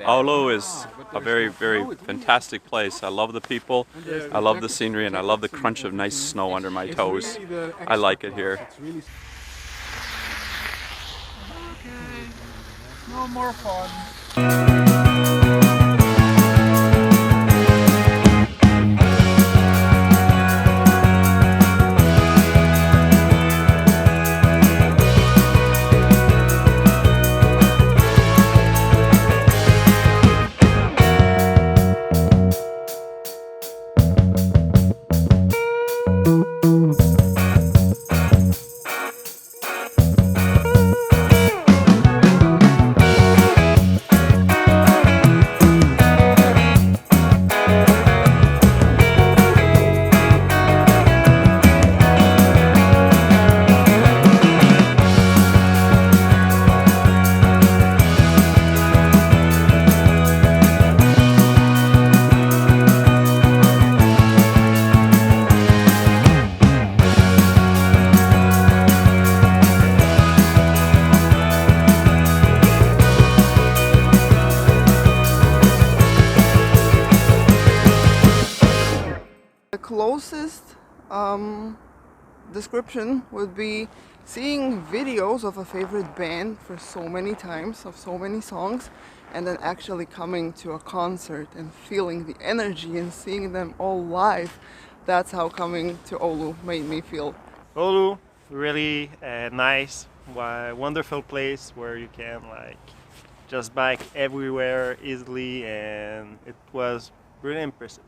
Oulu is a very, very fantastic place. I love the people, I love the scenery, and I love the crunch of nice snow under my toes. I like it here. Okay, no more fun. The closest description would be seeing videos of a favorite band for so many times, of so many songs, and then actually coming to a concert and feeling the energy and seeing them all live. That's how coming to Oulu made me feel. Oulu, really nice, wonderful place where you can just bike everywhere easily, and it was really impressive.